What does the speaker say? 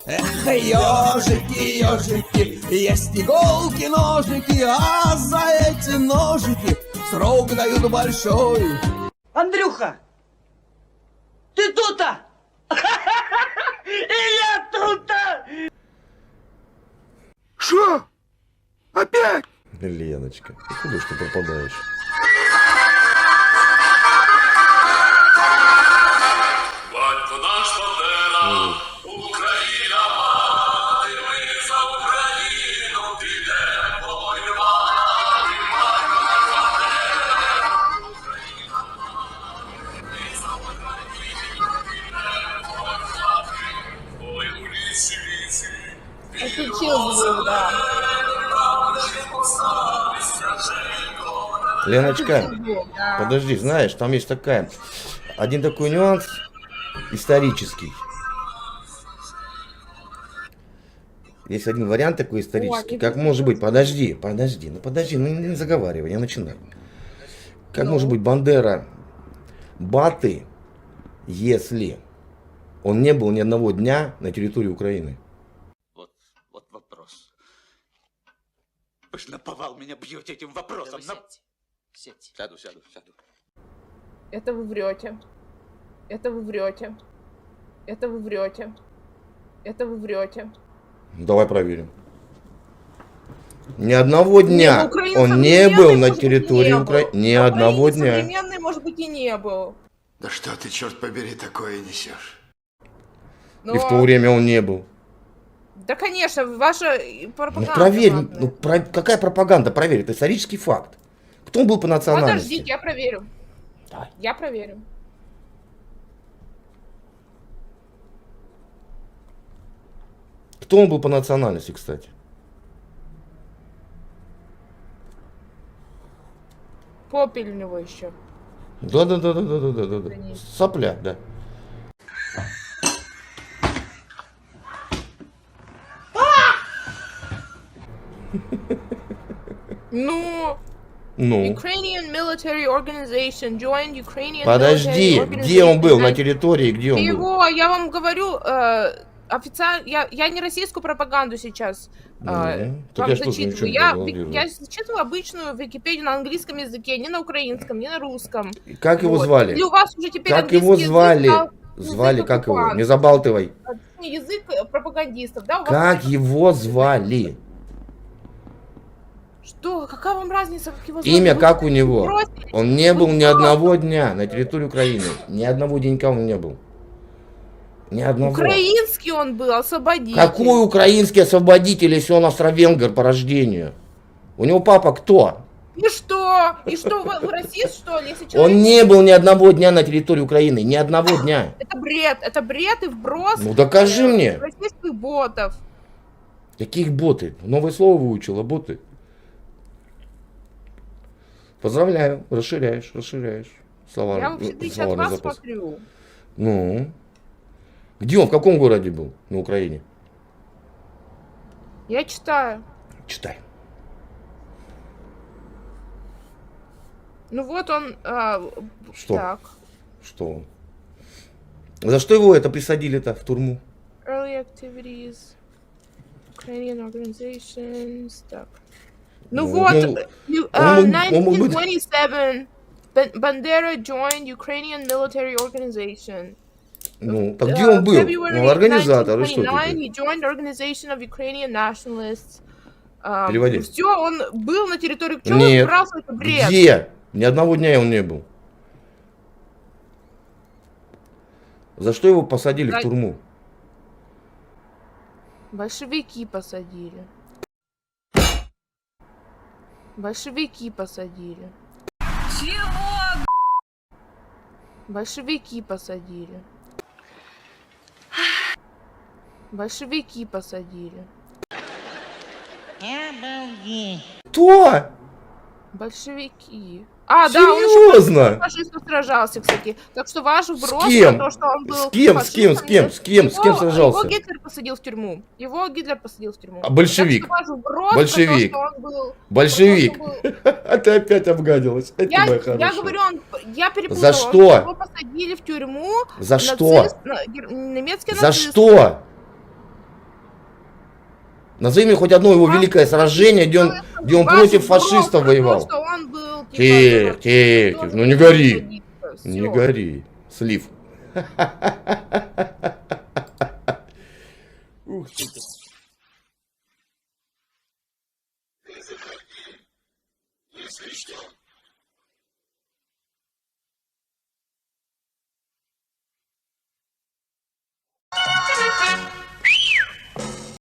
Эх, ежики, ежики, есть иголки, ножики, а за эти ножики срок дают большой. Андрюха, ты тут-то? И я тут-то! Шо? Опять? Леночка, ты куда ж ты пропадаешь? Батько наш Бандера, Україна мати, ми за Україну підемо воювати. Батько наш Бандера, Україна мати, ми за Україну підемо воювати. Ой, у лісі, лісі, Это чил, да. Леночка, Да. подожди, знаешь, там есть один такой нюанс исторический. Есть один вариант такой исторический. Как может быть, подожди, ну не заговаривай, я начинаю. Как может быть Бандера Баты, если он не был ни одного дня на территории Украины? Вот вопрос. Вы ж наповал меня бьете этим вопросом. Сядьте. Сяду. Это вы врете. Это вы врете. Это вы врете. Это вы врете. Давай проверим. Ни одного дня Не, Украина он не современной, был на может быть, территории не был. Украины. Ни На одного Украине дня. современной, может быть, и не был. Да что ты, черт побери, такое несешь? Но... И в то время он не был. Да, конечно, ваша Ну пропаганда. проверь, ладно. какая пропаганда? Проверь, это исторический факт. Кто он был по национальности? Подождите, я проверю. Давай. Я проверю. Кто он был по национальности, кстати? Попель у него еще. Да. Конечно. Сопля, да. Ну, Ну, Ukrainian military organization joined Ukrainian подожди, military где он был? На organization. территории, где он был? Его, я вам говорю, официально, я не российскую пропаганду сейчас Так вам я что, зачитываю. ничего не Я зачитываю обычную Википедию на английском языке, не на украинском, не на русском. Как его Вот. звали? Или у вас уже теперь Как его английский язык звали? стал Звали, язык как его? оккупанта, Не забалтывай. язык пропагандистов, да? У вас Как его звали? Что? Какая вам разница, как его звали? Имя Вы как у него? бросили? Он не был Вы ни одного дня на территории Украины. Ни одного денька он не был. Ни одного. Украинский он был, освободитель. Какой украинский освободитель, если он австро-венгер по рождению? У него папа кто? И что? И что, вы расист, что ли? Если человек... Он не был ни одного дня на территории Украины. Ни одного дня. Это бред и вброс Ну докажи мне. российских ботов. Каких боты? Новое слово выучила, боты. Поздравляю, расширяешь. Слова, Я вообще сейчас словарный вас запас. смотрю. Ну. Где он? В каком городе был на Украине? Я читаю. Читай. Ну вот он... Что? Так. Что он? За что его это присадили-то в турму? Early activities. Ukrainian organizations. Так. Ну вот, он мог быть- 1927 Bandera joined Ukrainian military organization. Ну, так где он был? February Ну, организатор, и что 1929 теперь? he joined the organization of Ukrainian nationalists. Переводи. Все, он был на территории... Чего Нет. он брался, это бред? Где? Ни одного дня он не был. За что его посадили в турму? Большевики посадили. Большевики посадили. Чего? Большевики посадили. Большевики посадили. Кто? Большевики. Да, он еще Серьезно? фашистов сражался, кстати. Так что ваш вброс С кем? на то, что он был С кем сражался? Его Гитлер посадил в тюрьму. Его Гитлер посадил в тюрьму. А большевик? Так что ваш вброс на Большевик. то, что он был... Большевик. про то, что был- А ты опять обгадилась. Это моя Я хорошая. говорю, я перепутала. За что? Его посадили в тюрьму. За что? Немецкие За нацисты. что? Назови мне хоть одно его великое сражение, где он против фашистов воевал. Что он был, Тихо, тихо, ну не гори. Не Всё. гори. Слив. Ух ты. Если что,